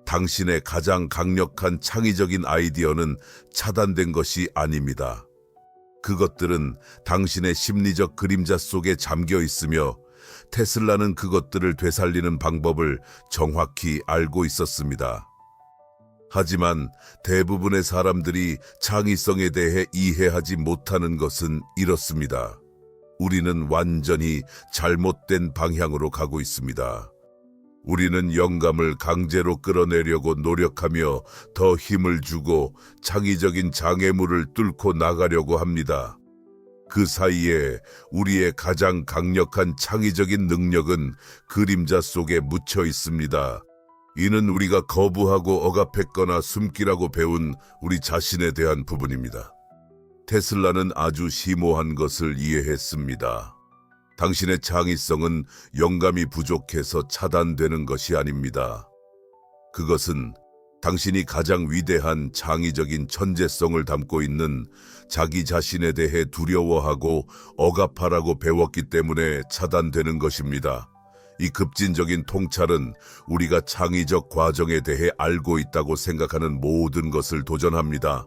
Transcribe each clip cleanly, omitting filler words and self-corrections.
당신의 가장 강력한 창의적인 아이디어는 차단된 것이 아닙니다. 그것들은 당신의 심리적 그림자 속에 잠겨 있으며 테슬라는 그것들을 되살리는 방법을 정확히 알고 있었습니다. 하지만 대부분의 사람들이 창의성에 대해 이해하지 못하는 것은 이렇습니다. 우리는 완전히 잘못된 방향으로 가고 있습니다. 우리는 영감을 강제로 끌어내려고 노력하며 더 힘을 주고 창의적인 장애물을 뚫고 나가려고 합니다. 그 사이에 우리의 가장 강력한 창의적인 능력은 그림자 속에 묻혀 있습니다. 이는 우리가 거부하고 억압했거나 숨기라고 배운 우리 자신에 대한 부분입니다. 테슬라는 아주 심오한 것을 이해했습니다. 당신의 창의성은 영감이 부족해서 차단되는 것이 아닙니다. 그것은 당신이 가장 위대한 창의적인 천재성을 담고 있는 자기 자신에 대해 두려워하고 억압하라고 배웠기 때문에 차단되는 것입니다. 이 급진적인 통찰은 우리가 창의적 과정에 대해 알고 있다고 생각하는 모든 것을 도전합니다.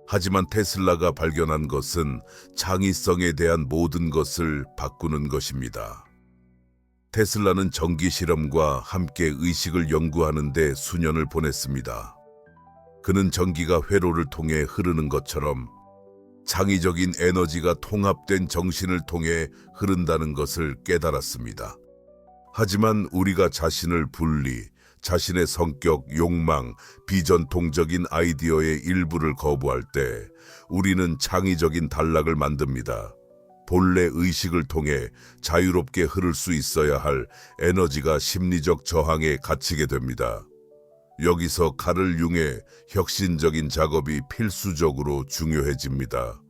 하지만 테슬라가 발견한 것은 창의성에 대한 모든 것을 바꾸는 것입니다. 테슬라는 전기 실험과 함께 의식을 연구하는 데 수년을 보냈습니다. 그는 전기가 회로를 통해 흐르는 것처럼 창의적인 에너지가 통합된 정신을 통해 흐른다는 것을 깨달았습니다. 하지만 우리가 자신을 분리, 자신의 성격, 욕망, 비전통적인 아이디어의 일부를 거부할 때 우리는 창의적인 단락을 만듭니다. 본래 의식을 통해 자유롭게 흐를 수 있어야 할 에너지가 심리적 저항에 갇히게 됩니다. 여기서 카를 융의 혁신적인 작업이 필수적으로 중요해집니다.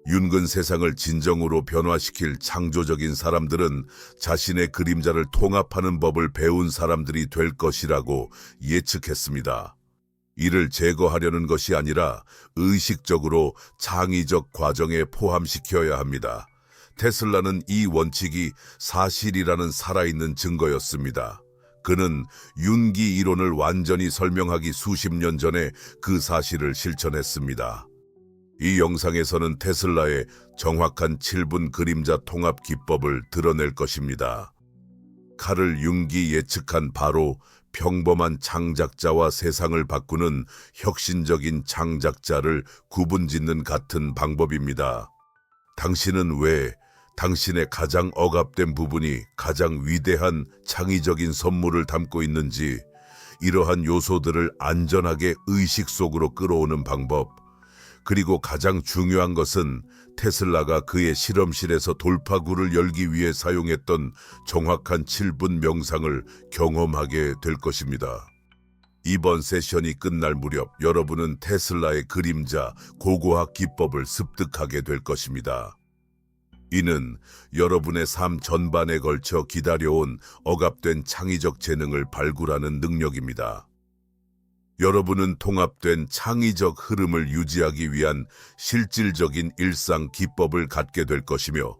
윤근 세상을 진정으로 변화시킬 창조적인 사람들은 자신의 그림자를 통합하는 법을 배운 사람들이 될 것이라고 예측했습니다. 이를 제거하려는 것이 아니라 의식적으로 창의적 과정에 포함시켜야 합니다. 테슬라는 이 원칙이 사실이라는 살아있는 증거였습니다. 그는 윤기 이론을 완전히 설명하기 수십 년 전에 그 사실을 실천했습니다. 이 영상에서는 테슬라의 정확한 7분 그림자 통합 기법을 드러낼 것입니다. 카를 융기 예측한 바로 평범한 창작자와 세상을 바꾸는 혁신적인 창작자를 구분짓는 같은 방법입니다. 당신은 왜 당신의 가장 억압된 부분이 가장 위대한 창의적인 선물을 담고 있는지, 이러한 요소들을 안전하게 의식 속으로 끌어오는 방법, 그리고 가장 중요한 것은 테슬라가 그의 실험실에서 돌파구를 열기 위해 사용했던 정확한 7분 명상을 경험하게 될 것입니다. 이번 세션이 끝날 무렵 여러분은 테슬라의 그림자 고고학 기법을 습득하게 될 것입니다. 이는 여러분의 삶 전반에 걸쳐 기다려온 억압된 창의적 재능을 발굴하는 능력입니다. 여러분은 통합된 창의적 흐름을 유지하기 위한 실질적인 일상 기법을 갖게 될 것이며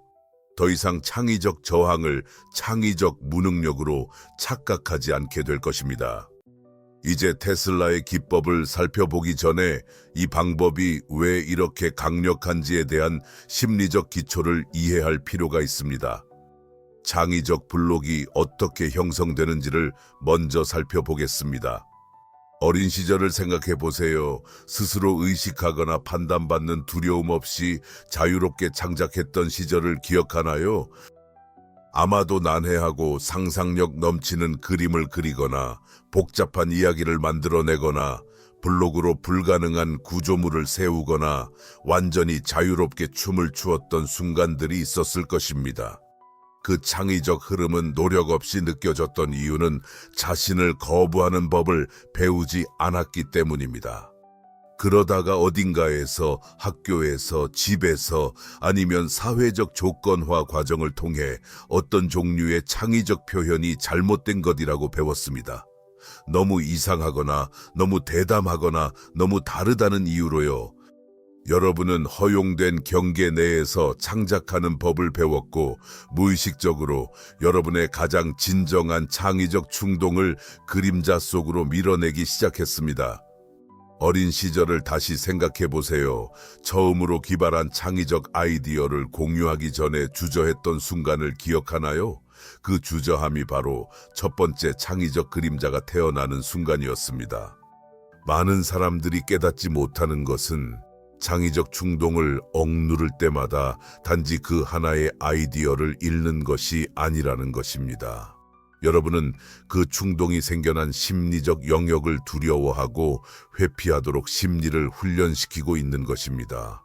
더 이상 창의적 저항을 창의적 무능력으로 착각하지 않게 될 것입니다. 이제 테슬라의 기법을 살펴보기 전에 이 방법이 왜 이렇게 강력한지에 대한 심리적 기초를 이해할 필요가 있습니다. 창의적 블록이 어떻게 형성되는지를 먼저 살펴보겠습니다. 어린 시절을 생각해 보세요. 스스로 의식하거나 판단받는 두려움 없이 자유롭게 창작했던 시절을 기억하나요? 아마도 난해하고 상상력 넘치는 그림을 그리거나 복잡한 이야기를 만들어내거나 블록으로 불가능한 구조물을 세우거나 완전히 자유롭게 춤을 추었던 순간들이 있었을 것입니다. 그 창의적 흐름은 노력 없이 느껴졌던 이유는 자신을 거부하는 법을 배우지 않았기 때문입니다. 그러다가 어딘가에서, 학교에서, 집에서, 아니면 사회적 조건화 과정을 통해 어떤 종류의 창의적 표현이 잘못된 것이라고 배웠습니다. 너무 이상하거나 너무 대담하거나 너무 다르다는 이유로요. 여러분은 허용된 경계 내에서 창작하는 법을 배웠고 무의식적으로 여러분의 가장 진정한 창의적 충동을 그림자 속으로 밀어내기 시작했습니다. 어린 시절을 다시 생각해 보세요. 처음으로 기발한 창의적 아이디어를 공유하기 전에 주저했던 순간을 기억하나요? 그 주저함이 바로 첫 번째 창의적 그림자가 태어나는 순간이었습니다. 많은 사람들이 깨닫지 못하는 것은 창의적 충동을 억누를 때마다 단지 그 하나의 아이디어를 잃는 것이 아니라는 것입니다. 여러분은 그 충동이 생겨난 심리적 영역을 두려워하고 회피하도록 심리를 훈련시키고 있는 것입니다.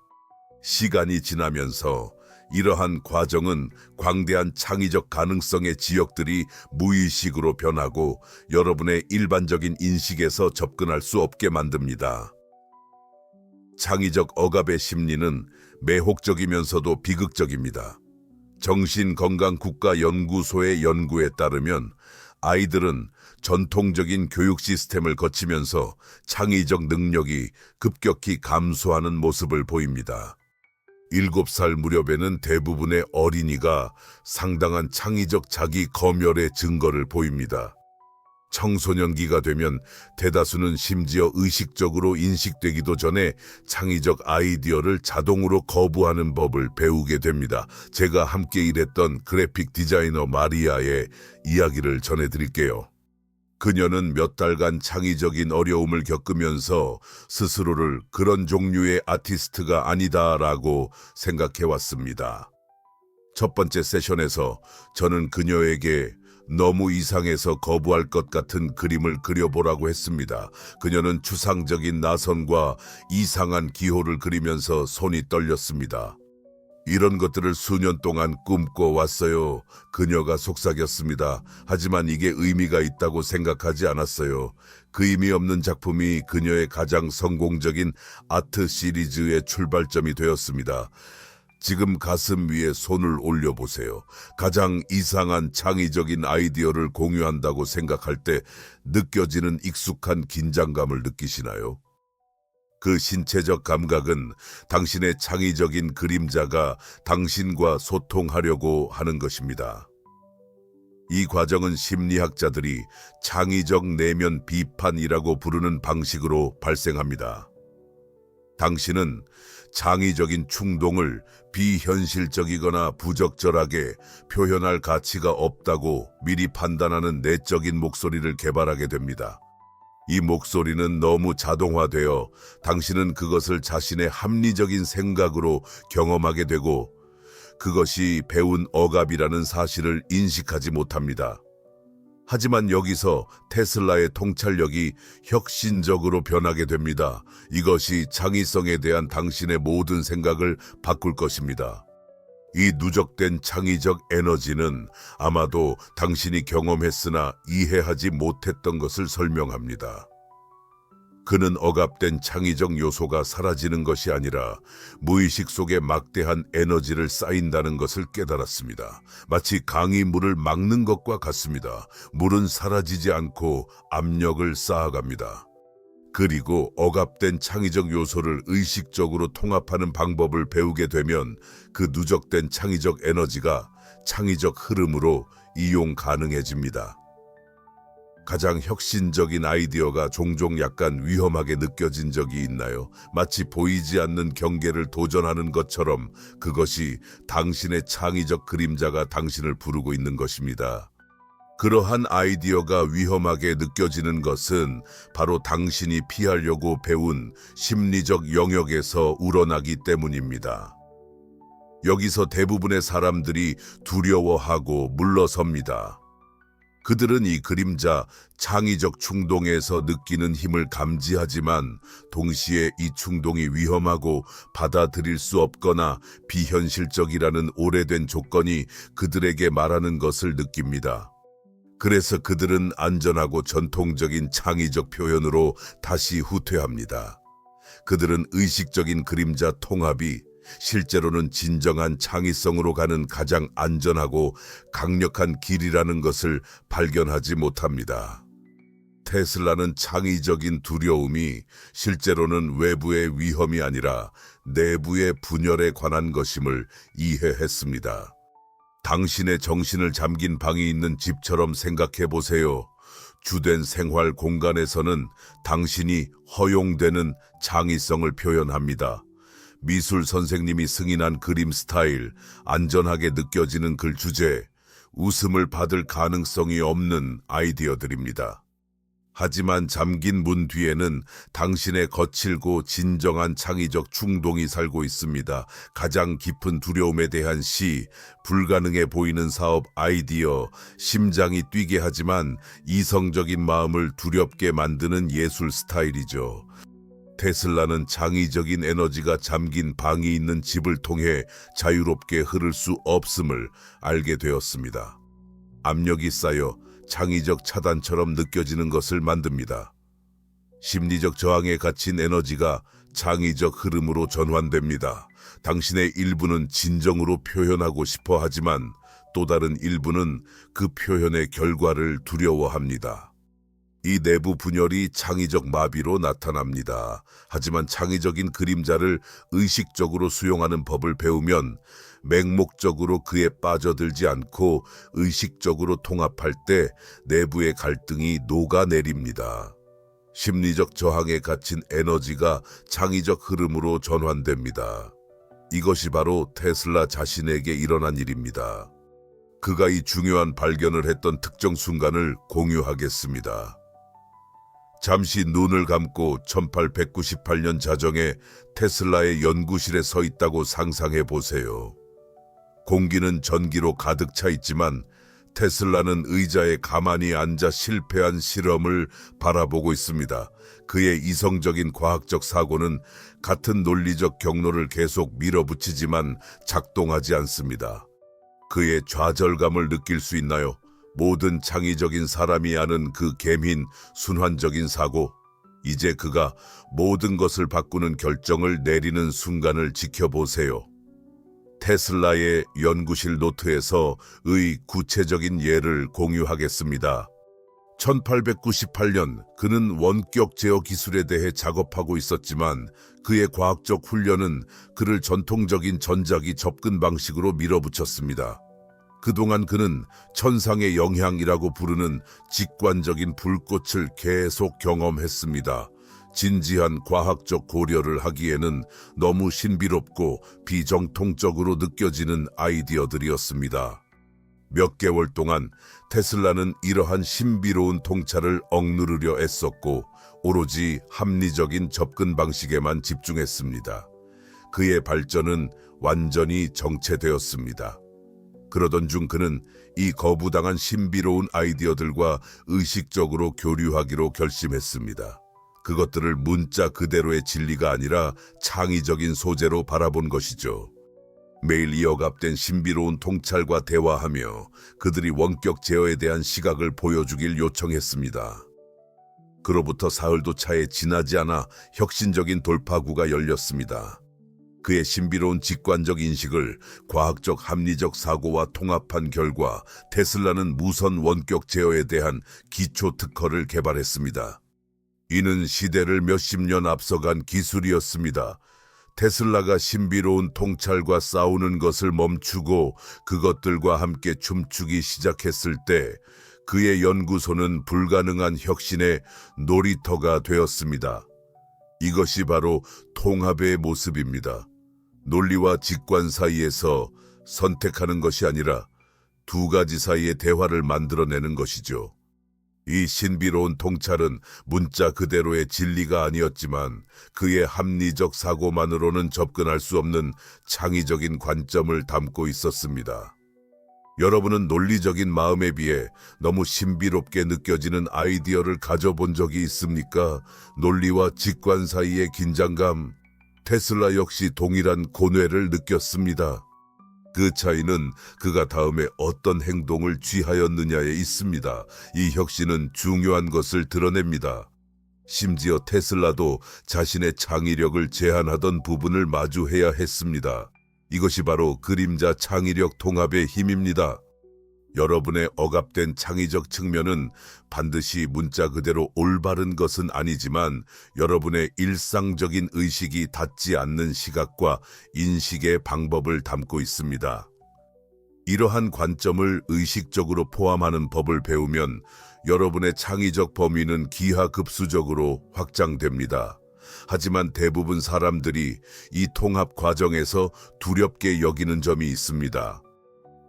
시간이 지나면서 이러한 과정은 광대한 창의적 가능성의 지역들이 무의식으로 변하고 여러분의 일반적인 인식에서 접근할 수 없게 만듭니다. 창의적 억압의 심리는 매혹적이면서도 비극적입니다. 정신건강국가연구소의 연구에 따르면 아이들은 전통적인 교육 시스템을 거치면서 창의적 능력이 급격히 감소하는 모습을 보입니다. 7살 무렵에는 대부분의 어린이가 상당한 창의적 자기 검열의 증거를 보입니다. 청소년기가 되면 대다수는 심지어 의식적으로 인식되기도 전에 창의적 아이디어를 자동으로 거부하는 법을 배우게 됩니다. 제가 함께 일했던 그래픽 디자이너 마리아의 이야기를 전해드릴게요. 그녀는 몇 달간 창의적인 어려움을 겪으면서 스스로를 그런 종류의 아티스트가 아니다라고 생각해왔습니다. 첫 번째 세션에서 저는 그녀에게 너무 이상해서 거부할 것 같은 그림을 그려보라고 했습니다. 그녀는 추상적인 나선과 이상한 기호를 그리면서 손이 떨렸습니다. 이런 것들을 수년 동안 꿈꿔왔어요. 그녀가 속삭였습니다. 하지만 이게 의미가 있다고 생각하지 않았어요. 그 의미 없는 작품이 그녀의 가장 성공적인 아트 시리즈의 출발점이 되었습니다. 지금 가슴 위에 손을 올려보세요. 가장 이상한 창의적인 아이디어를 공유한다고 생각할 때 느껴지는 익숙한 긴장감을 느끼시나요? 그 신체적 감각은 당신의 창의적인 그림자가 당신과 소통하려고 하는 것입니다. 이 과정은 심리학자들이 창의적 내면 비판이라고 부르는 방식으로 발생합니다. 당신은 창의적인 충동을 비현실적이거나 부적절하게 표현할 가치가 없다고 미리 판단하는 내적인 목소리를 개발하게 됩니다. 이 목소리는 너무 자동화되어 당신은 그것을 자신의 합리적인 생각으로 경험하게 되고 그것이 배운 억압이라는 사실을 인식하지 못합니다. 하지만 여기서 테슬라의 통찰력이 혁신적으로 변하게 됩니다. 이것이 창의성에 대한 당신의 모든 생각을 바꿀 것입니다. 이 누적된 창의적 에너지는 아마도 당신이 경험했으나 이해하지 못했던 것을 설명합니다. 그는 억압된 창의적 요소가 사라지는 것이 아니라 무의식 속에 막대한 에너지를 쌓인다는 것을 깨달았습니다. 마치 강이 물을 막는 것과 같습니다. 물은 사라지지 않고 압력을 쌓아갑니다. 그리고 억압된 창의적 요소를 의식적으로 통합하는 방법을 배우게 되면 그 누적된 창의적 에너지가 창의적 흐름으로 이용 가능해집니다. 가장 혁신적인 아이디어가 종종 약간 위험하게 느껴진 적이 있나요? 마치 보이지 않는 경계를 도전하는 것처럼 그것이 당신의 창의적 그림자가 당신을 부르고 있는 것입니다. 그러한 아이디어가 위험하게 느껴지는 것은 바로 당신이 피하려고 배운 심리적 영역에서 우러나기 때문입니다. 여기서 대부분의 사람들이 두려워하고 물러섭니다. 그들은 이 그림자, 창의적 충동에서 느끼는 힘을 감지하지만 동시에 이 충동이 위험하고 받아들일 수 없거나 비현실적이라는 오래된 조건이 그들에게 말하는 것을 느낍니다. 그래서 그들은 안전하고 전통적인 창의적 표현으로 다시 후퇴합니다. 그들은 의식적인 그림자 통합이 실제로는 진정한 창의성으로 가는 가장 안전하고 강력한 길이라는 것을 발견하지 못합니다. 테슬라는 창의적인 두려움이 실제로는 외부의 위험이 아니라 내부의 분열에 관한 것임을 이해했습니다. 당신의 정신을 잠긴 방이 있는 집처럼 생각해 보세요. 주된 생활 공간에서는 당신이 허용되는 창의성을 표현합니다. 미술 선생님이 승인한 그림 스타일, 안전하게 느껴지는 글 주제, 웃음을 받을 가능성이 없는 아이디어들입니다. 하지만 잠긴 문 뒤에는 당신의 거칠고 진정한 창의적 충동이 살고 있습니다. 가장 깊은 두려움에 대한 시, 불가능해 보이는 사업 아이디어, 심장이 뛰게 하지만 이성적인 마음을 두렵게 만드는 예술 스타일이죠. 테슬라는 창의적인 에너지가 잠긴 방이 있는 집을 통해 자유롭게 흐를 수 없음을 알게 되었습니다. 압력이 쌓여 창의적 차단처럼 느껴지는 것을 만듭니다. 심리적 저항에 갇힌 에너지가 창의적 흐름으로 전환됩니다. 당신의 일부는 진정으로 표현하고 싶어 하지만 또 다른 일부는 그 표현의 결과를 두려워합니다. 이 내부 분열이 창의적 마비로 나타납니다. 하지만 창의적인 그림자를 의식적으로 수용하는 법을 배우면 맹목적으로 그에 빠져들지 않고 의식적으로 통합할 때 내부의 갈등이 녹아내립니다. 심리적 저항에 갇힌 에너지가 창의적 흐름으로 전환됩니다. 이것이 바로 테슬라 자신에게 일어난 일입니다. 그가 이 중요한 발견을 했던 특정 순간을 공유하겠습니다. 잠시 눈을 감고 1898년 자정에 테슬라의 연구실에 서 있다고 상상해 보세요. 공기는 전기로 가득 차 있지만 테슬라는 의자에 가만히 앉아 실패한 실험을 바라보고 있습니다. 그의 이성적인 과학적 사고는 같은 논리적 경로를 계속 밀어붙이지만 작동하지 않습니다. 그의 좌절감을 느낄 수 있나요? 모든 창의적인 사람이 아는 그 개민, 순환적인 사고. 이제 그가 모든 것을 바꾸는 결정을 내리는 순간을 지켜보세요. 테슬라의 연구실 노트에서 의 구체적인 예를 공유하겠습니다. 1898년 그는 원격 제어 기술에 대해 작업하고 있었지만 그의 과학적 훈련은 그를 전통적인 전자기 접근 방식으로 밀어붙였습니다. 그동안 그는 천상의 영향이라고 부르는 직관적인 불꽃을 계속 경험했습니다. 진지한 과학적 고려를 하기에는 너무 신비롭고 비정통적으로 느껴지는 아이디어들이었습니다. 몇 개월 동안 테슬라는 이러한 신비로운 통찰을 억누르려 애썼고 오로지 합리적인 접근 방식에만 집중했습니다. 그의 발전은 완전히 정체되었습니다. 그러던 중 그는 이 거부당한 신비로운 아이디어들과 의식적으로 교류하기로 결심했습니다. 그것들을 문자 그대로의 진리가 아니라 창의적인 소재로 바라본 것이죠. 매일 이어갑된 신비로운 통찰과 대화하며 그들이 원격 제어에 대한 시각을 보여주길 요청했습니다. 그로부터 사흘도 차에 지나지 않아 혁신적인 돌파구가 열렸습니다. 그의 신비로운 직관적 인식을 과학적 합리적 사고와 통합한 결과 테슬라는 무선 원격 제어에 대한 기초 특허를 개발했습니다. 이는 시대를 몇십 년 앞서간 기술이었습니다. 테슬라가 신비로운 통찰과 싸우는 것을 멈추고 그것들과 함께 춤추기 시작했을 때 그의 연구소는 불가능한 혁신의 놀이터가 되었습니다. 이것이 바로 통합의 모습입니다. 논리와 직관 사이에서 선택하는 것이 아니라 두 가지 사이의 대화를 만들어내는 것이죠. 이 신비로운 통찰은 문자 그대로의 진리가 아니었지만 그의 합리적 사고만으로는 접근할 수 없는 창의적인 관점을 담고 있었습니다. 여러분은 논리적인 마음에 비해 너무 신비롭게 느껴지는 아이디어를 가져본 적이 있습니까? 논리와 직관 사이의 긴장감, 테슬라 역시 동일한 고뇌를 느꼈습니다. 그 차이는 그가 다음에 어떤 행동을 취하였느냐에 있습니다. 이 혁신은 중요한 것을 드러냅니다. 심지어 테슬라도 자신의 창의력을 제한하던 부분을 마주해야 했습니다. 이것이 바로 그림자 창의력 통합의 힘입니다. 여러분의 억압된 창의적 측면은 반드시 문자 그대로 올바른 것은 아니지만 여러분의 일상적인 의식이 닿지 않는 시각과 인식의 방법을 담고 있습니다. 이러한 관점을 의식적으로 포함하는 법을 배우면 여러분의 창의적 범위는 기하급수적으로 확장됩니다. 하지만 대부분 사람들이 이 통합 과정에서 두렵게 여기는 점이 있습니다.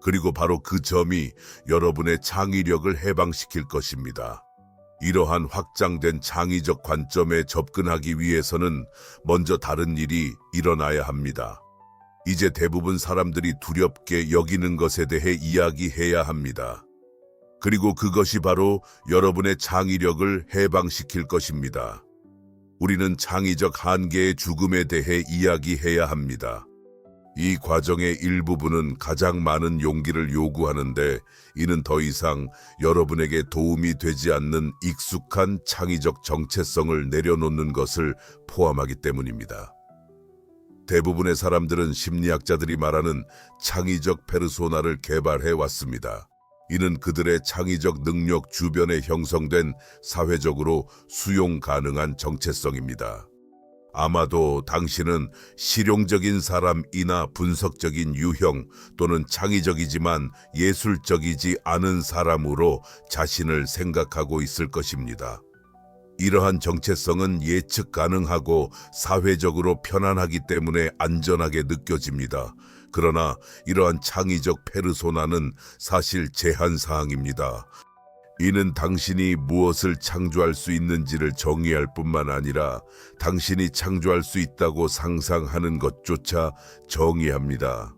그리고 바로 그 점이 여러분의 창의력을 해방시킬 것입니다. 이러한 확장된 창의적 관점에 접근하기 위해서는 먼저 다른 일이 일어나야 합니다. 이제 대부분 사람들이 두렵게 여기는 것에 대해 이야기해야 합니다. 그리고 그것이 바로 여러분의 창의력을 해방시킬 것입니다. 우리는 창의적 한계의 죽음에 대해 이야기해야 합니다. 이 과정의 일부분은 가장 많은 용기를 요구하는데 이는 더 이상 여러분에게 도움이 되지 않는 익숙한 창의적 정체성을 내려놓는 것을 포함하기 때문입니다. 대부분의 사람들은 심리학자들이 말하는 창의적 페르소나를 개발해 왔습니다. 이는 그들의 창의적 능력 주변에 형성된 사회적으로 수용 가능한 정체성입니다. 아마도 당신은 실용적인 사람이나 분석적인 유형 또는 창의적이지만 예술적이지 않은 사람으로 자신을 생각하고 있을 것입니다. 이러한 정체성은 예측 가능하고 사회적으로 편안하기 때문에 안전하게 느껴집니다. 그러나 이러한 창의적 페르소나는 사실 제한사항입니다. 이는 당신이 무엇을 창조할 수 있는지를 정의할 뿐만 아니라 당신이 창조할 수 있다고 상상하는 것조차 정의합니다.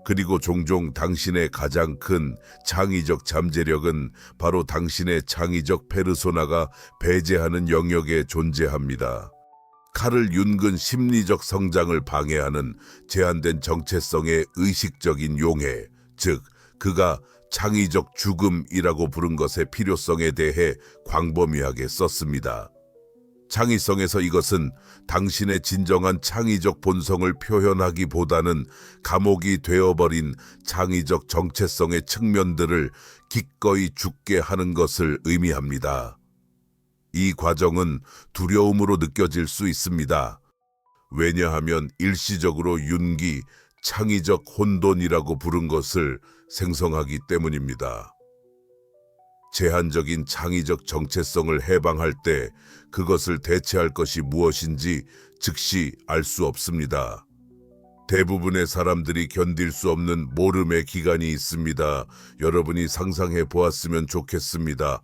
그리고 종종 당신의 가장 큰 창의적 잠재력은 바로 당신의 창의적 페르소나가 배제하는 영역에 존재합니다. 카를 윤근 심리적 성장을 방해하는 제한된 정체성의 의식적인 용해, 즉 그가 창의적 죽음이라고 부른 것의 필요성에 대해 광범위하게 썼습니다. 창의성에서 이것은 당신의 진정한 창의적 본성을 표현하기보다는 감옥이 되어버린 창의적 정체성의 측면들을 기꺼이 죽게 하는 것을 의미합니다. 이 과정은 두려움으로 느껴질 수 있습니다. 왜냐하면 일시적으로 윤기, 창의적 혼돈이라고 부른 것을 생성하기 때문입니다. 제한적인 창의적 정체성을 해방할 때 그것을 대체할 것이 무엇인지 즉시 알 수 없습니다. 대부분의 사람들이 견딜 수 없는 모름의 기간이 있습니다. 여러분이 상상해 보았으면 좋겠습니다.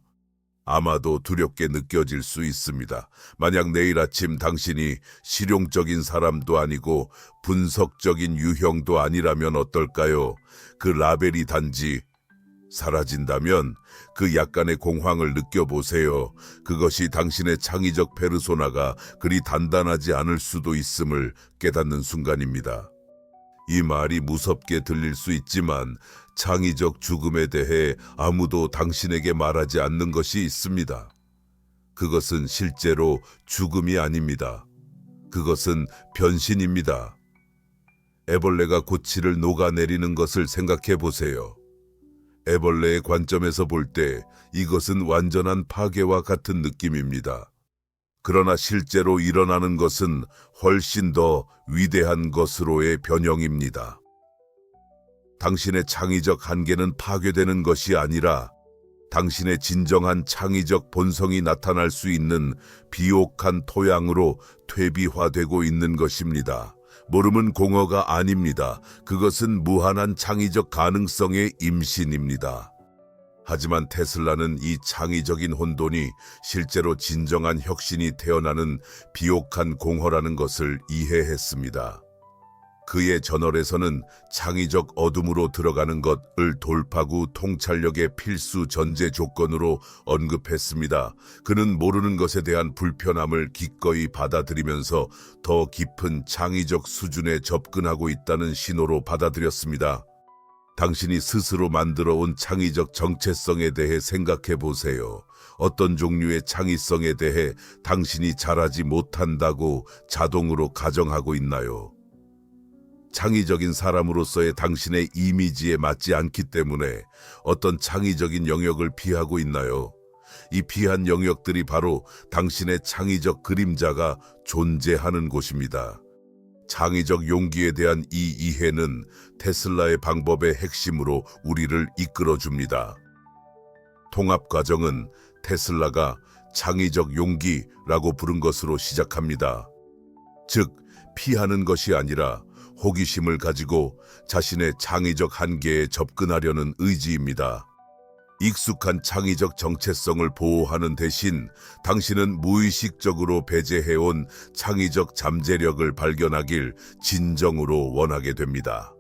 아마도 두렵게 느껴질 수 있습니다. 만약 내일 아침 당신이 실용적인 사람도 아니고 분석적인 유형도 아니라면 어떨까요? 그 라벨이 단지 사라진다면 그 약간의 공황을 느껴보세요. 그것이 당신의 창의적 페르소나가 그리 단단하지 않을 수도 있음을 깨닫는 순간입니다. 이 말이 무섭게 들릴 수 있지만 창의적 죽음에 대해 아무도 당신에게 말하지 않는 것이 있습니다. 그것은 실제로 죽음이 아닙니다. 그것은 변신입니다. 애벌레가 고치를 녹아내리는 것을 생각해 보세요. 애벌레의 관점에서 볼 때 이것은 완전한 파괴와 같은 느낌입니다. 그러나 실제로 일어나는 것은 훨씬 더 위대한 것으로의 변형입니다. 당신의 창의적 한계는 파괴되는 것이 아니라 당신의 진정한 창의적 본성이 나타날 수 있는 비옥한 토양으로 퇴비화되고 있는 것입니다. 모름은 공허가 아닙니다. 그것은 무한한 창의적 가능성의 임신입니다. 하지만 테슬라는 이 창의적인 혼돈이 실제로 진정한 혁신이 태어나는 비옥한 공허라는 것을 이해했습니다. 그의 저널에서는 창의적 어둠으로 들어가는 것을 돌파구 통찰력의 필수 전제 조건으로 언급했습니다. 그는 모르는 것에 대한 불편함을 기꺼이 받아들이면서 더 깊은 창의적 수준에 접근하고 있다는 신호로 받아들였습니다. 당신이 스스로 만들어 온 창의적 정체성에 대해 생각해 보세요. 어떤 종류의 창의성에 대해 당신이 잘하지 못한다고 자동으로 가정하고 있나요? 창의적인 사람으로서의 당신의 이미지에 맞지 않기 때문에 어떤 창의적인 영역을 피하고 있나요? 이 피한 영역들이 바로 당신의 창의적 그림자가 존재하는 곳입니다. 창의적 용기에 대한 이 이해는 테슬라의 방법의 핵심으로 우리를 이끌어줍니다. 통합 과정은 테슬라가 창의적 용기라고 부른 것으로 시작합니다. 즉, 피하는 것이 아니라 호기심을 가지고 자신의 창의적 한계에 접근하려는 의지입니다. 익숙한 창의적 정체성을 보호하는 대신 당신은 무의식적으로 배제해온 창의적 잠재력을 발견하길 진정으로 원하게 됩니다.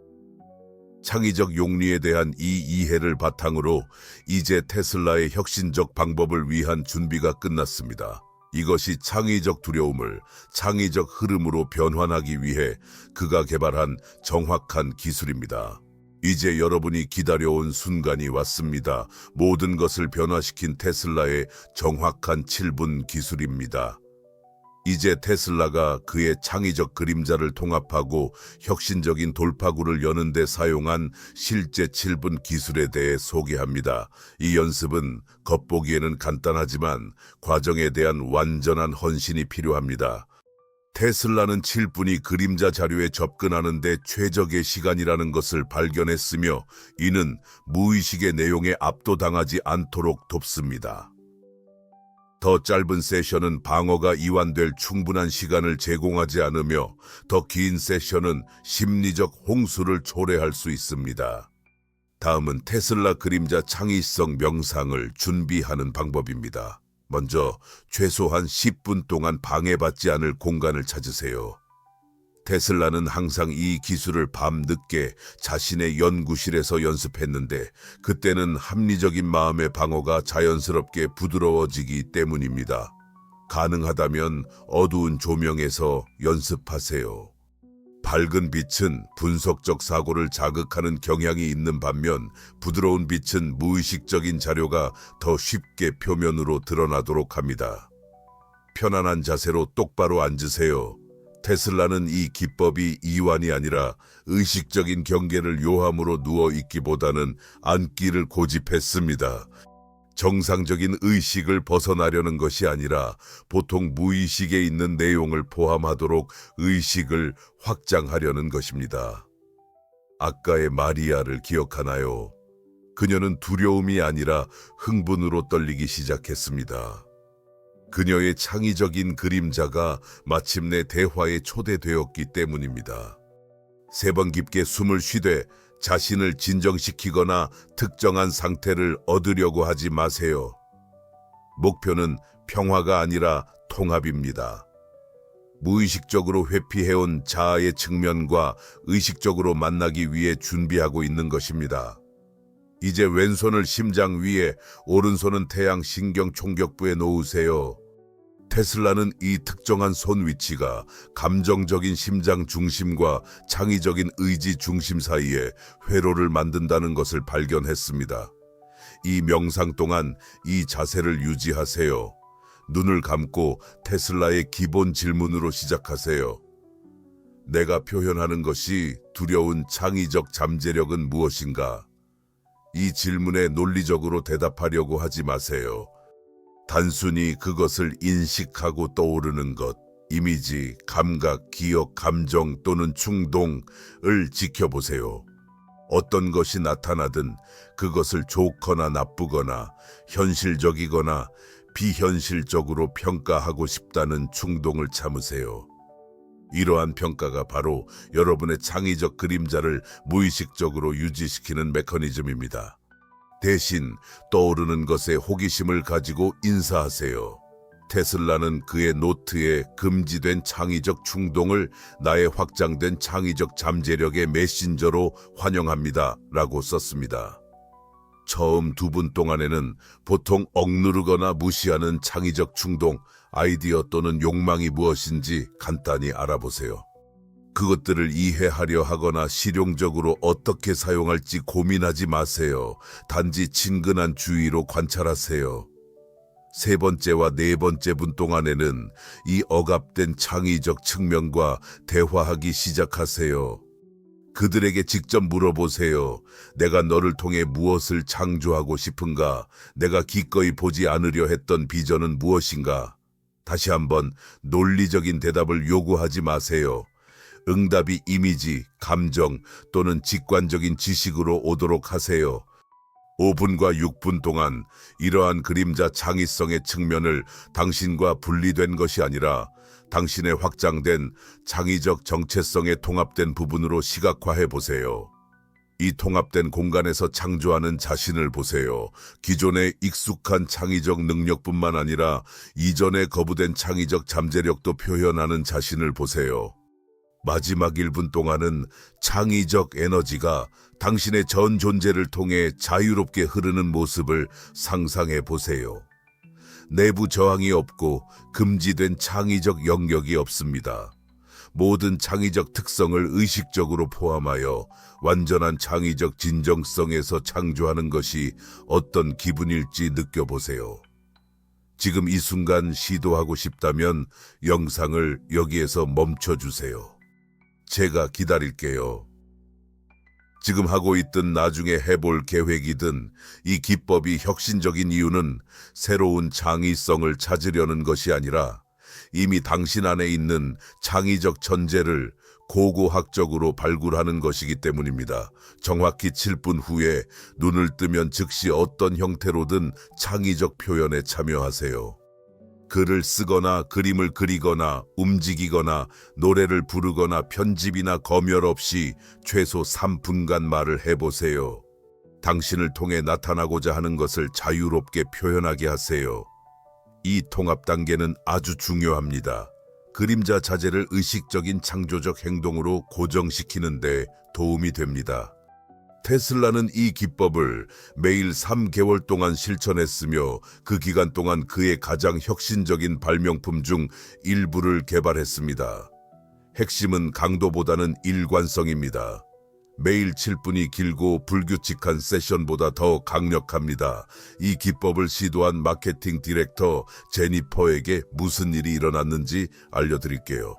창의적 용리에 대한 이 이해를 바탕으로 이제 테슬라의 혁신적 방법을 위한 준비가 끝났습니다. 이것이 창의적 두려움을 창의적 흐름으로 변환하기 위해 그가 개발한 정확한 기술입니다. 이제 여러분이 기다려온 순간이 왔습니다. 모든 것을 변화시킨 테슬라의 정확한 7분 기술입니다. 이제 테슬라가 그의 창의적 그림자를 통합하고 혁신적인 돌파구를 여는 데 사용한 실제 7분 기술에 대해 소개합니다. 이 연습은 겉보기에는 간단하지만 과정에 대한 완전한 헌신이 필요합니다. 테슬라는 7분이 그림자 자료에 접근하는 데 최적의 시간이라는 것을 발견했으며 이는 무의식의 내용에 압도당하지 않도록 돕습니다. 더 짧은 세션은 방어가 이완될 충분한 시간을 제공하지 않으며 더 긴 세션은 심리적 홍수를 초래할 수 있습니다. 다음은 테슬라 그림자 창의성 명상을 준비하는 방법입니다. 먼저 최소한 10분 동안 방해받지 않을 공간을 찾으세요. 테슬라는 항상 이 기술을 밤늦게 자신의 연구실에서 연습했는데 그때는 합리적인 마음의 방어가 자연스럽게 부드러워지기 때문입니다. 가능하다면 어두운 조명에서 연습하세요. 밝은 빛은 분석적 사고를 자극하는 경향이 있는 반면 부드러운 빛은 무의식적인 자료가 더 쉽게 표면으로 드러나도록 합니다. 편안한 자세로 똑바로 앉으세요. 테슬라는 이 기법이 이완이 아니라 의식적인 경계를 요함으로 누워있기보다는 앉기를 고집했습니다. 정상적인 의식을 벗어나려는 것이 아니라 보통 무의식에 있는 내용을 포함하도록 의식을 확장하려는 것입니다. 아까의 마리아를 기억하나요? 그녀는 두려움이 아니라 흥분으로 떨리기 시작했습니다. 그녀의 창의적인 그림자가 마침내 대화에 초대되었기 때문입니다. 3번 깊게 숨을 쉬되 자신을 진정시키거나 특정한 상태를 얻으려고 하지 마세요. 목표는 평화가 아니라 통합입니다. 무의식적으로 회피해온 자아의 측면과 의식적으로 만나기 위해 준비하고 있는 것입니다. 이제 왼손을 심장 위에, 오른손은 태양 신경 총격부에 놓으세요. 테슬라는 이 특정한 손 위치가 감정적인 심장 중심과 창의적인 의지 중심 사이에 회로를 만든다는 것을 발견했습니다. 이 명상 동안 이 자세를 유지하세요. 눈을 감고 테슬라의 기본 질문으로 시작하세요. 내가 표현하는 것이 두려운 창의적 잠재력은 무엇인가? 이 질문에 논리적으로 대답하려고 하지 마세요. 단순히 그것을 인식하고 떠오르는 것, 이미지, 감각, 기억, 감정 또는 충동을 지켜보세요. 어떤 것이 나타나든 그것을 좋거나 나쁘거나 현실적이거나 비현실적으로 평가하고 싶다는 충동을 참으세요. 이러한 평가가 바로 여러분의 창의적 그림자를 무의식적으로 유지시키는 메커니즘입니다. 대신 떠오르는 것에 호기심을 가지고 인사하세요. 테슬라는 그의 노트에 금지된 창의적 충동을 나의 확장된 창의적 잠재력의 메신저로 환영합니다 라고 썼습니다. 처음 2분 동안에는 보통 억누르거나 무시하는 창의적 충동, 아이디어 또는 욕망이 무엇인지 간단히 알아보세요. 그것들을 이해하려 하거나 실용적으로 어떻게 사용할지 고민하지 마세요. 단지 친근한 주의로 관찰하세요. 3번째와 4번째 분 동안에는 이 억압된 창의적 측면과 대화하기 시작하세요. 그들에게 직접 물어보세요. 내가 너를 통해 무엇을 창조하고 싶은가? 내가 기꺼이 보지 않으려 했던 비전은 무엇인가? 다시 한번 논리적인 대답을 요구하지 마세요. 응답이 이미지, 감정 또는 직관적인 지식으로 오도록 하세요. 5분과 6분 동안 이러한 그림자 창의성의 측면을 당신과 분리된 것이 아니라 당신의 확장된 창의적 정체성에 통합된 부분으로 시각화해 보세요. 이 통합된 공간에서 창조하는 자신을 보세요. 기존의 익숙한 창의적 능력뿐만 아니라 이전에 거부된 창의적 잠재력도 표현하는 자신을 보세요. 마지막 1분 동안은 창의적 에너지가 당신의 전 존재를 통해 자유롭게 흐르는 모습을 상상해 보세요. 내부 저항이 없고 금지된 창의적 영역이 없습니다. 모든 창의적 특성을 의식적으로 포함하여 완전한 창의적 진정성에서 창조하는 것이 어떤 기분일지 느껴보세요. 지금 이 순간 시도하고 싶다면 영상을 여기에서 멈춰주세요. 제가 기다릴게요. 지금 하고 있든 나중에 해볼 계획이든 이 기법이 혁신적인 이유는 새로운 창의성을 찾으려는 것이 아니라 이미 당신 안에 있는 창의적 천재를 고고학적으로 발굴하는 것이기 때문입니다. 정확히 7분 후에 눈을 뜨면 즉시 어떤 형태로든 창의적 표현에 참여하세요. 글을 쓰거나 그림을 그리거나 움직이거나 노래를 부르거나 편집이나 검열 없이 최소 3분간 말을 해보세요. 당신을 통해 나타나고자 하는 것을 자유롭게 표현하게 하세요. 이 통합 단계는 아주 중요합니다. 그림자 자재를 의식적인 창조적 행동으로 고정시키는 데 도움이 됩니다. 테슬라는 이 기법을 매일 3개월 동안 실천했으며 그 기간 동안 그의 가장 혁신적인 발명품 중 일부를 개발했습니다. 핵심은 강도보다는 일관성입니다. 매일 7분이 길고 불규칙한 세션보다 더 강력합니다. 이 기법을 시도한 마케팅 디렉터 제니퍼에게 무슨 일이 일어났는지 알려드릴게요.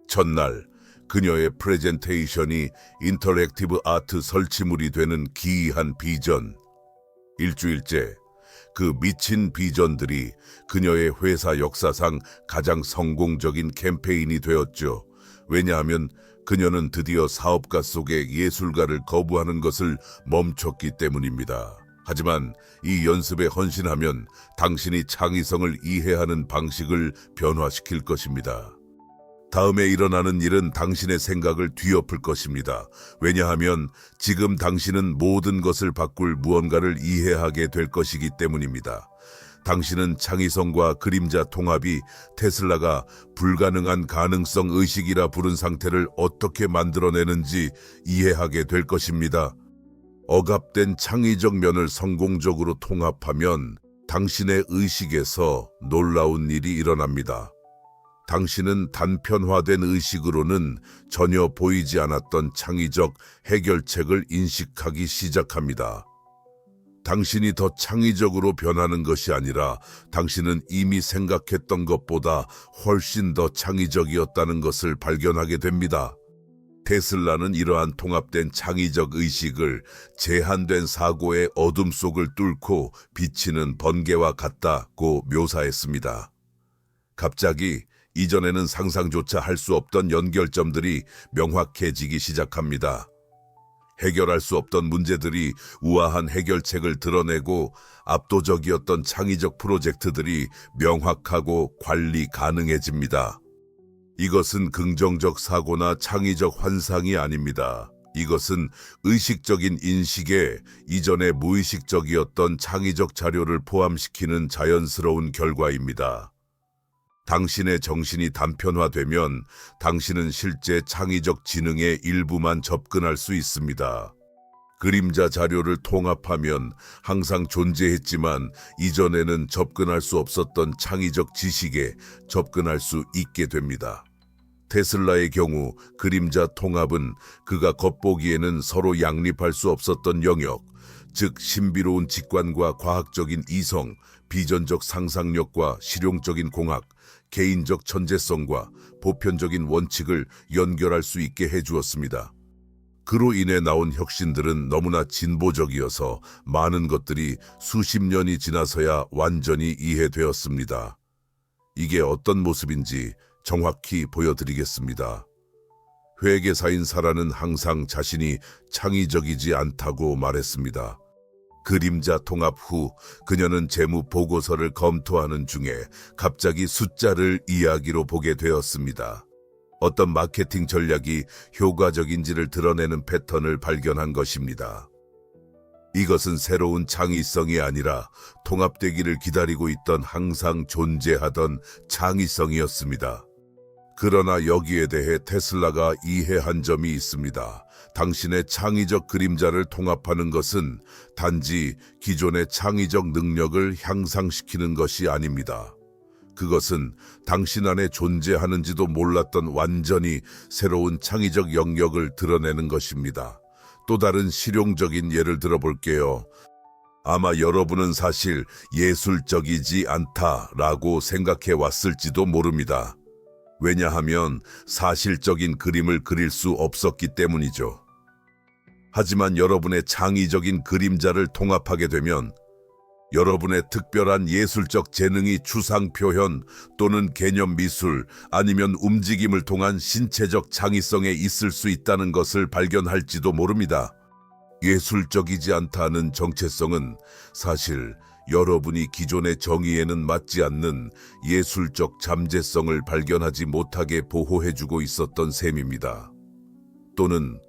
첫날, 그녀의 프레젠테이션이 인터랙티브 아트 설치물이 되는 기이한 비전. 일주일째, 그 미친 비전들이 그녀의 회사 역사상 가장 성공적인 캠페인이 되었죠. 왜냐하면 그녀는 드디어 사업가 속의 예술가를 거부하는 것을 멈췄기 때문입니다. 하지만 이 연습에 헌신하면 당신이 창의성을 이해하는 방식을 변화시킬 것입니다. 다음에 일어나는 일은 당신의 생각을 뒤엎을 것입니다. 왜냐하면 지금 당신은 모든 것을 바꿀 무언가를 이해하게 될 것이기 때문입니다. 당신은 창의성과 그림자 통합이 테슬라가 불가능한 가능성 의식이라 부른 상태를 어떻게 만들어내는지 이해하게 될 것입니다. 억압된 창의적 면을 성공적으로 통합하면 당신의 의식에서 놀라운 일이 일어납니다. 당신은 단편화된 의식으로는 전혀 보이지 않았던 창의적 해결책을 인식하기 시작합니다. 당신이 더 창의적으로 변하는 것이 아니라 당신은 이미 생각했던 것보다 훨씬 더 창의적이었다는 것을 발견하게 됩니다. 테슬라는 이러한 통합된 창의적 의식을 제한된 사고의 어둠 속을 뚫고 비치는 번개와 같다고 묘사했습니다. 갑자기 이전에는 상상조차 할 수 없던 연결점들이 명확해지기 시작합니다. 해결할 수 없던 문제들이 우아한 해결책을 드러내고 압도적이었던 창의적 프로젝트들이 명확하고 관리 가능해집니다. 이것은 긍정적 사고나 창의적 환상이 아닙니다. 이것은 의식적인 인식에 이전에 무의식적이었던 창의적 자료를 포함시키는 자연스러운 결과입니다. 당신의 정신이 단편화되면 당신은 실제 창의적 지능의 일부만 접근할 수 있습니다. 그림자 자료를 통합하면 항상 존재했지만 이전에는 접근할 수 없었던 창의적 지식에 접근할 수 있게 됩니다. 테슬라의 경우 그림자 통합은 그가 겉보기에는 서로 양립할 수 없었던 영역, 즉 신비로운 직관과 과학적인 이성, 비전적 상상력과 실용적인 공학, 개인적 천재성과 보편적인 원칙을 연결할 수 있게 해주었습니다. 그로 인해 나온 혁신들은 너무나 진보적이어서 많은 것들이 수십 년이 지나서야 완전히 이해되었습니다. 이게 어떤 모습인지 정확히 보여드리겠습니다. 회계사인 사라는 항상 자신이 창의적이지 않다고 말했습니다. 그림자 통합 후 그녀는 재무 보고서를 검토하는 중에 갑자기 숫자를 이야기로 보게 되었습니다. 어떤 마케팅 전략이 효과적인지를 드러내는 패턴을 발견한 것입니다. 이것은 새로운 창의성이 아니라 통합되기를 기다리고 있던 항상 존재하던 창의성이었습니다. 그러나 여기에 대해 테슬라가 이해한 점이 있습니다. 당신의 창의적 그림자를 통합하는 것은 단지 기존의 창의적 능력을 향상시키는 것이 아닙니다. 그것은 당신 안에 존재하는지도 몰랐던 완전히 새로운 창의적 영역을 드러내는 것입니다. 또 다른 실용적인 예를 들어볼게요. 아마 여러분은 사실 예술적이지 않다라고 생각해 왔을지도 모릅니다. 왜냐하면 사실적인 그림을 그릴 수 없었기 때문이죠. 하지만 여러분의 창의적인 그림자를 통합하게 되면 여러분의 특별한 예술적 재능이 추상 표현 또는 개념 미술 아니면 움직임을 통한 신체적 창의성에 있을 수 있다는 것을 발견할지도 모릅니다. 예술적이지 않다는 정체성은 사실 여러분이 기존의 정의에는 맞지 않는 예술적 잠재성을 발견하지 못하게 보호해주고 있었던 셈입니다. 또는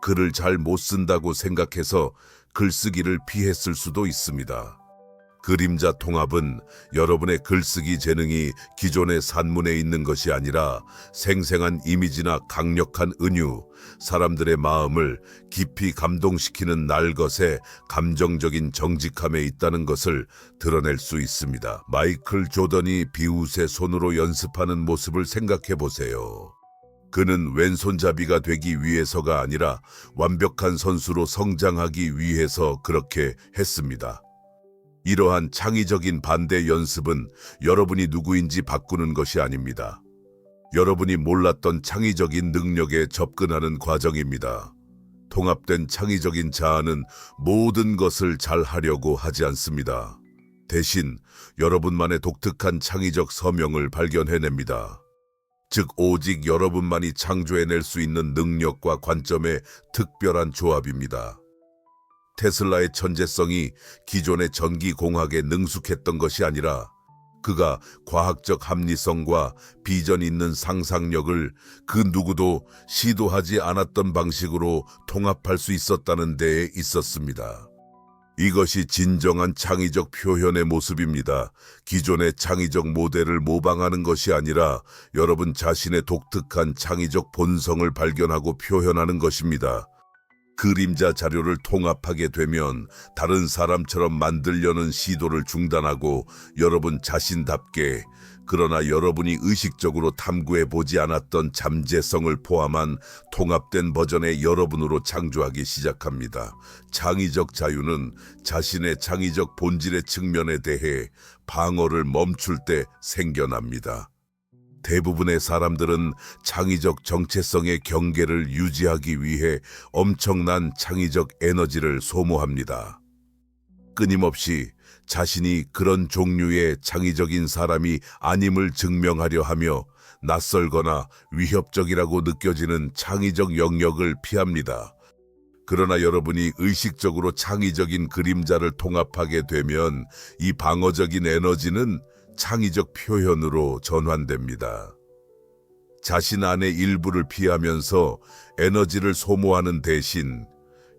글을 잘 못 쓴다고 생각해서 글쓰기를 피했을 수도 있습니다. 그림자 통합은 여러분의 글쓰기 재능이 기존의 산문에 있는 것이 아니라 생생한 이미지나 강력한 은유, 사람들의 마음을 깊이 감동시키는 날것의 감정적인 정직함에 있다는 것을 드러낼 수 있습니다. 마이클 조던이 비웃의 손으로 연습하는 모습을 생각해 보세요. 그는 왼손잡이가 되기 위해서가 아니라 완벽한 선수로 성장하기 위해서 그렇게 했습니다. 이러한 창의적인 반대 연습은 여러분이 누구인지 바꾸는 것이 아닙니다. 여러분이 몰랐던 창의적인 능력에 접근하는 과정입니다. 통합된 창의적인 자아는 모든 것을 잘 하려고 하지 않습니다. 대신 여러분만의 독특한 창의적 서명을 발견해냅니다. 즉 오직 여러분만이 창조해낼 수 있는 능력과 관점의 특별한 조합입니다. 테슬라의 천재성이 기존의 전기공학에 능숙했던 것이 아니라 그가 과학적 합리성과 비전 있는 상상력을 그 누구도 시도하지 않았던 방식으로 통합할 수 있었다는 데에 있었습니다. 이것이 진정한 창의적 표현의 모습입니다. 기존의 창의적 모델을 모방하는 것이 아니라 여러분 자신의 독특한 창의적 본성을 발견하고 표현하는 것입니다. 그림자 자료를 통합하게 되면 다른 사람처럼 만들려는 시도를 중단하고 여러분 자신답게 그러나 여러분이 의식적으로 탐구해보지 않았던 잠재성을 포함한 통합된 버전의 여러분으로 창조하기 시작합니다. 창의적 자유는 자신의 창의적 본질의 측면에 대해 방어를 멈출 때 생겨납니다. 대부분의 사람들은 창의적 정체성의 경계를 유지하기 위해 엄청난 창의적 에너지를 소모합니다. 끊임없이 자신이 그런 종류의 창의적인 사람이 아님을 증명하려 하며 낯설거나 위협적이라고 느껴지는 창의적 영역을 피합니다. 그러나 여러분이 의식적으로 창의적인 그림자를 통합하게 되면 이 방어적인 에너지는 창의적 표현으로 전환됩니다. 자신 안의 일부를 피하면서 에너지를 소모하는 대신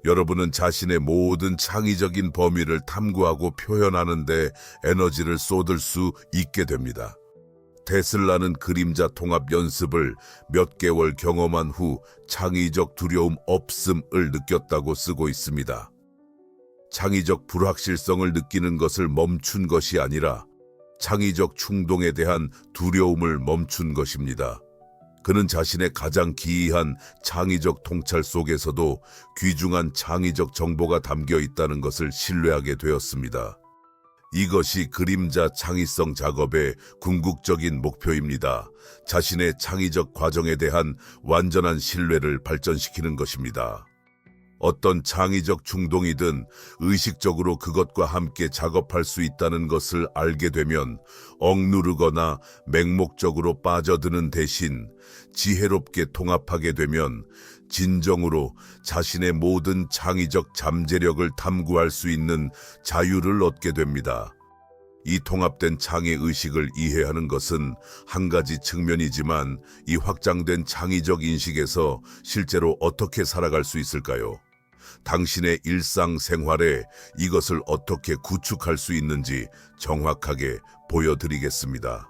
여러분은 자신의 모든 창의적인 범위를 탐구하고 표현하는 데 에너지를 쏟을 수 있게 됩니다. 테슬라는 그림자 통합 연습을 몇 개월 경험한 후 창의적 두려움 없음을 느꼈다고 쓰고 있습니다. 창의적 불확실성을 느끼는 것을 멈춘 것이 아니라 창의적 충동에 대한 두려움을 멈춘 것입니다. 그는 자신의 가장 기이한 창의적 통찰 속에서도 귀중한 창의적 정보가 담겨 있다는 것을 신뢰하게 되었습니다. 이것이 그림자 창의성 작업의 궁극적인 목표입니다. 자신의 창의적 과정에 대한 완전한 신뢰를 발전시키는 것입니다. 어떤 창의적 충동이든 의식적으로 그것과 함께 작업할 수 있다는 것을 알게 되면 억누르거나 맹목적으로 빠져드는 대신 지혜롭게 통합하게 되면 진정으로 자신의 모든 창의적 잠재력을 탐구할 수 있는 자유를 얻게 됩니다. 이 통합된 창의 의식을 이해하는 것은 한 가지 측면이지만 이 확장된 창의적 인식에서 실제로 어떻게 살아갈 수 있을까요? 당신의 일상생활에 이것을 어떻게 구축할 수 있는지 정확하게 보여드리겠습니다.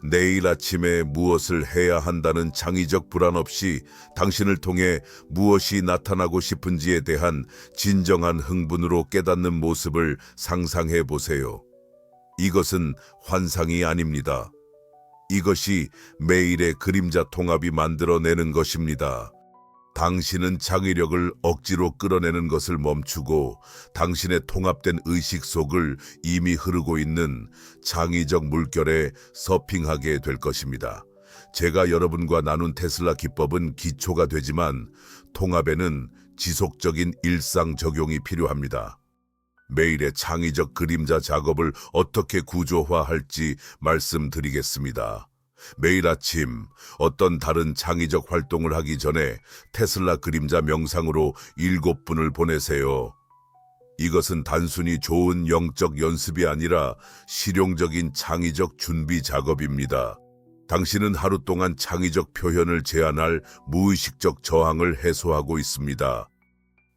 내일 아침에 무엇을 해야 한다는 창의적 불안 없이 당신을 통해 무엇이 나타나고 싶은지에 대한 진정한 흥분으로 깨닫는 모습을 상상해 보세요. 이것은 환상이 아닙니다. 이것이 매일의 그림자 통합이 만들어내는 것입니다. 당신은 창의력을 억지로 끌어내는 것을 멈추고 당신의 통합된 의식 속을 이미 흐르고 있는 창의적 물결에 서핑하게 될 것입니다. 제가 여러분과 나눈 테슬라 기법은 기초가 되지만 통합에는 지속적인 일상 적용이 필요합니다. 매일의 창의적 그림자 작업을 어떻게 구조화할지 말씀드리겠습니다. 매일 아침 어떤 다른 창의적 활동을 하기 전에 테슬라 그림자 명상으로 7분을 보내세요. 이것은 단순히 좋은 영적 연습이 아니라 실용적인 창의적 준비 작업입니다. 당신은 하루 동안 창의적 표현을 제한할 무의식적 저항을 해소하고 있습니다.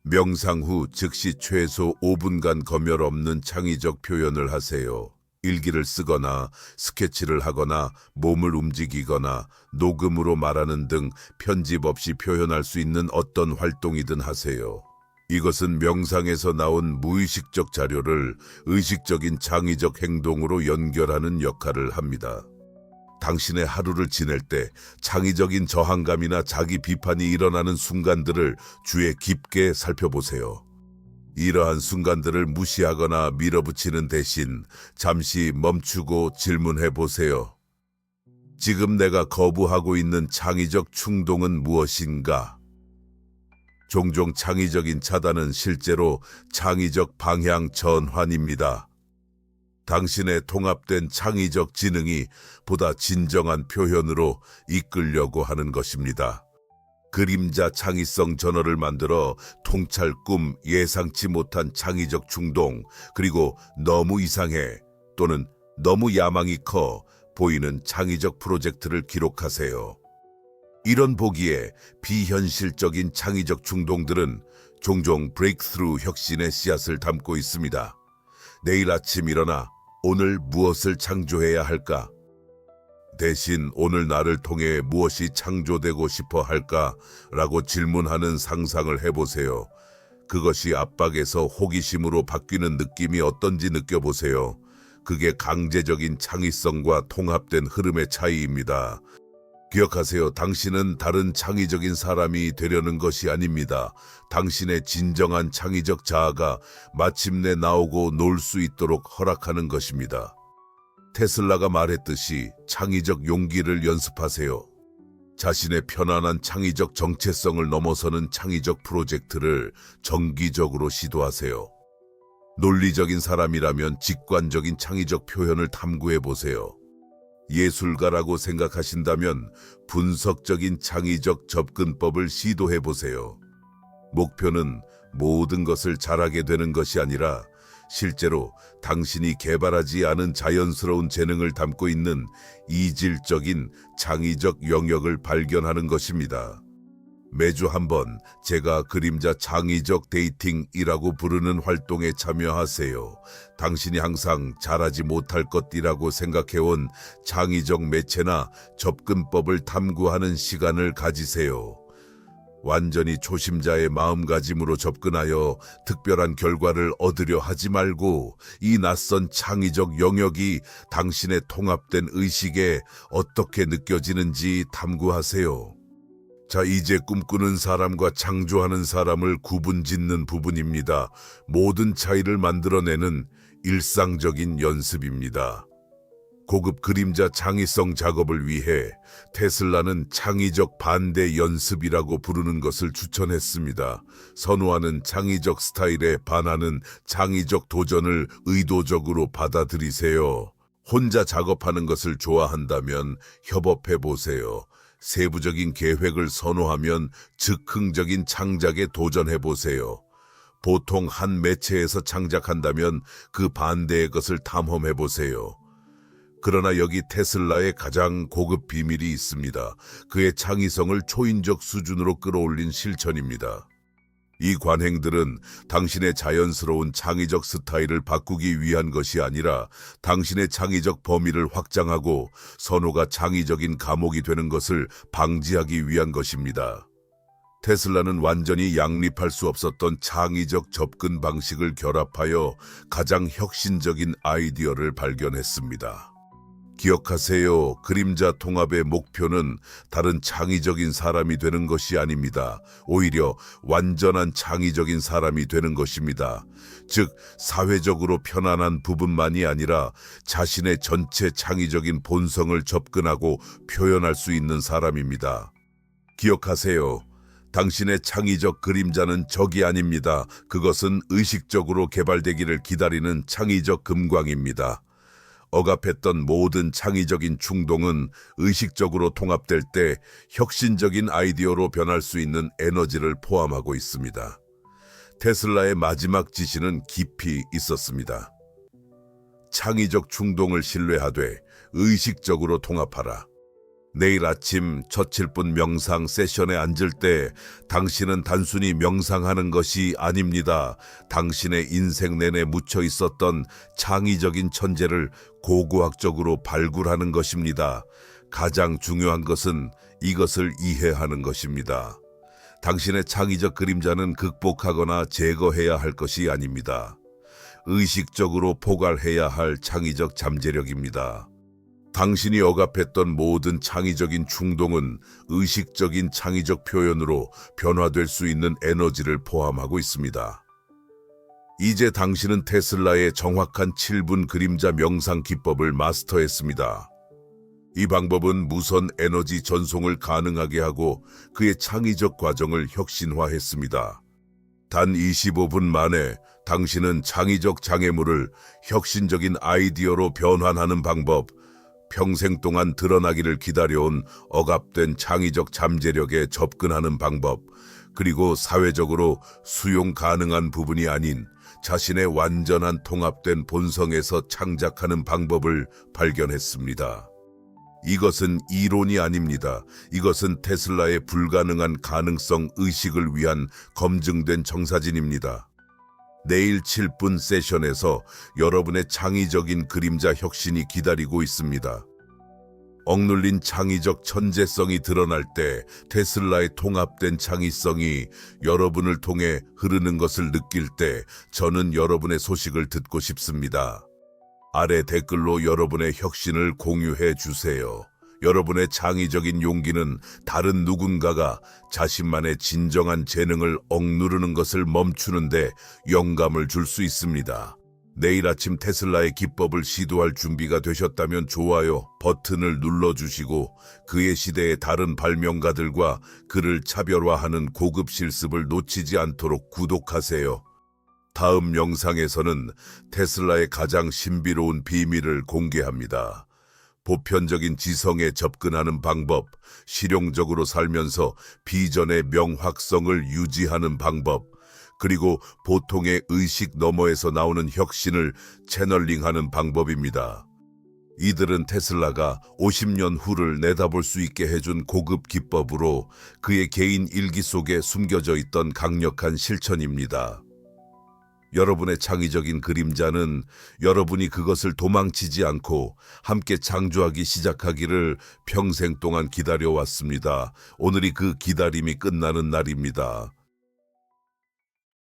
명상 후 즉시 최소 5분간 검열 없는 창의적 표현을 하세요. 일기를 쓰거나 스케치를 하거나 몸을 움직이거나 녹음으로 말하는 등 편집 없이 표현할 수 있는 어떤 활동이든 하세요. 이것은 명상에서 나온 무의식적 자료를 의식적인 창의적 행동으로 연결하는 역할을 합니다. 당신의 하루를 지낼 때 창의적인 저항감이나 자기 비판이 일어나는 순간들을 주의 깊게 살펴보세요. 이러한 순간들을 무시하거나 밀어붙이는 대신 잠시 멈추고 질문해 보세요. 지금 내가 거부하고 있는 창의적 충동은 무엇인가? 종종 창의적인 차단은 실제로 창의적 방향 전환입니다. 당신의 통합된 창의적 지능이 보다 진정한 표현으로 이끌려고 하는 것입니다. 그림자 창의성 전어를 만들어 통찰 꿈, 예상치 못한 창의적 충동, 그리고 너무 이상해 또는 너무 야망이 커 보이는 창의적 프로젝트를 기록하세요. 이런 보기에 비현실적인 창의적 충동들은 종종 브레이크스루 혁신의 씨앗을 담고 있습니다. 내일 아침 일어나 오늘 무엇을 창조해야 할까? 대신 오늘 나를 통해 무엇이 창조되고 싶어 할까? 라고 질문하는 상상을 해보세요. 그것이 압박에서 호기심으로 바뀌는 느낌이 어떤지 느껴보세요. 그게 강제적인 창의성과 통합된 흐름의 차이입니다. 기억하세요. 당신은 다른 창의적인 사람이 되려는 것이 아닙니다. 당신의 진정한 창의적 자아가 마침내 나오고 놀 수 있도록 허락하는 것입니다. 테슬라가 말했듯이 창의적 용기를 연습하세요. 자신의 편안한 창의적 정체성을 넘어서는 창의적 프로젝트를 정기적으로 시도하세요. 논리적인 사람이라면 직관적인 창의적 표현을 탐구해 보세요. 예술가라고 생각하신다면 분석적인 창의적 접근법을 시도해 보세요. 목표는 모든 것을 잘하게 되는 것이 아니라 실제로 당신이 개발하지 않은 자연스러운 재능을 담고 있는 이질적인 창의적 영역을 발견하는 것입니다. 매주 한 번 제가 그림자 창의적 데이팅이라고 부르는 활동에 참여하세요. 당신이 항상 잘하지 못할 것이라고 생각해온 창의적 매체나 접근법을 탐구하는 시간을 가지세요. 완전히 초심자의 마음가짐으로 접근하여 특별한 결과를 얻으려 하지 말고 이 낯선 창의적 영역이 당신의 통합된 의식에 어떻게 느껴지는지 탐구하세요. 자, 이제 꿈꾸는 사람과 창조하는 사람을 구분짓는 부분입니다. 모든 차이를 만들어내는 일상적인 연습입니다. 고급 그림자 창의성 작업을 위해 테슬라는 창의적 반대 연습이라고 부르는 것을 추천했습니다. 선호하는 창의적 스타일에 반하는 창의적 도전을 의도적으로 받아들이세요. 혼자 작업하는 것을 좋아한다면 협업해 보세요. 세부적인 계획을 선호하면 즉흥적인 창작에 도전해 보세요. 보통 한 매체에서 창작한다면 그 반대의 것을 탐험해 보세요. 그러나 여기 테슬라의 가장 고급 비밀이 있습니다. 그의 창의성을 초인적 수준으로 끌어올린 실천입니다. 이 관행들은 당신의 자연스러운 창의적 스타일을 바꾸기 위한 것이 아니라 당신의 창의적 범위를 확장하고 선호가 창의적인 감옥이 되는 것을 방지하기 위한 것입니다. 테슬라는 완전히 양립할 수 없었던 창의적 접근 방식을 결합하여 가장 혁신적인 아이디어를 발견했습니다. 기억하세요. 그림자 통합의 목표는 다른 창의적인 사람이 되는 것이 아닙니다. 오히려 완전한 창의적인 사람이 되는 것입니다. 즉, 사회적으로 편안한 부분만이 아니라 자신의 전체 창의적인 본성을 접근하고 표현할 수 있는 사람입니다. 기억하세요. 당신의 창의적 그림자는 적이 아닙니다. 그것은 의식적으로 개발되기를 기다리는 창의적 금광입니다. 억압했던 모든 창의적인 충동은 의식적으로 통합될 때 혁신적인 아이디어로 변할 수 있는 에너지를 포함하고 있습니다. 테슬라의 마지막 지시는 깊이 있었습니다. 창의적 충동을 신뢰하되 의식적으로 통합하라. 내일 아침 첫 7분 명상 세션에 앉을 때 당신은 단순히 명상하는 것이 아닙니다. 당신의 인생 내내 묻혀 있었던 창의적인 천재를 고고학적으로 발굴하는 것입니다. 가장 중요한 것은 이것을 이해하는 것입니다. 당신의 창의적 그림자는 극복하거나 제거해야 할 것이 아닙니다. 의식적으로 포괄해야 할 창의적 잠재력입니다. 당신이 억압했던 모든 창의적인 충동은 의식적인 창의적 표현으로 변화될 수 있는 에너지를 포함하고 있습니다. 이제 당신은 테슬라의 정확한 7분 그림자 명상 기법을 마스터했습니다. 이 방법은 무선 에너지 전송을 가능하게 하고 그의 창의적 과정을 혁신화했습니다. 단 25분 만에 당신은 창의적 장애물을 혁신적인 아이디어로 변환하는 방법, 평생 동안 드러나기를 기다려온 억압된 창의적 잠재력에 접근하는 방법, 그리고 사회적으로 수용 가능한 부분이 아닌 자신의 완전한 통합된 본성에서 창작하는 방법을 발견했습니다. 이것은 이론이 아닙니다. 이것은 테슬라의 불가능한 가능성 의식을 위한 검증된 정사진입니다. 내일 7분 세션에서 여러분의 창의적인 그림자 혁신이 기다리고 있습니다. 억눌린 창의적 천재성이 드러날 때 테슬라의 통합된 창의성이 여러분을 통해 흐르는 것을 느낄 때 저는 여러분의 소식을 듣고 싶습니다. 아래 댓글로 여러분의 혁신을 공유해 주세요. 여러분의 창의적인 용기는 다른 누군가가 자신만의 진정한 재능을 억누르는 것을 멈추는데 영감을 줄 수 있습니다. 내일 아침 테슬라의 기법을 시도할 준비가 되셨다면 좋아요 버튼을 눌러주시고 그의 시대의 다른 발명가들과 그를 차별화하는 고급 실습을 놓치지 않도록 구독하세요. 다음 영상에서는 테슬라의 가장 신비로운 비밀을 공개합니다. 보편적인 지성에 접근하는 방법, 실용적으로 살면서 비전의 명확성을 유지하는 방법, 그리고 보통의 의식 너머에서 나오는 혁신을 채널링하는 방법입니다. 이들은 테슬라가 50년 후를 내다볼 수 있게 해준 고급 기법으로 그의 개인 일기 속에 숨겨져 있던 강력한 실천입니다. 여러분의 창의적인 그림자는 여러분이 그것을 도망치지 않고 함께 창조하기 시작하기를 평생 동안 기다려왔습니다. 오늘이 그 기다림이 끝나는 날입니다.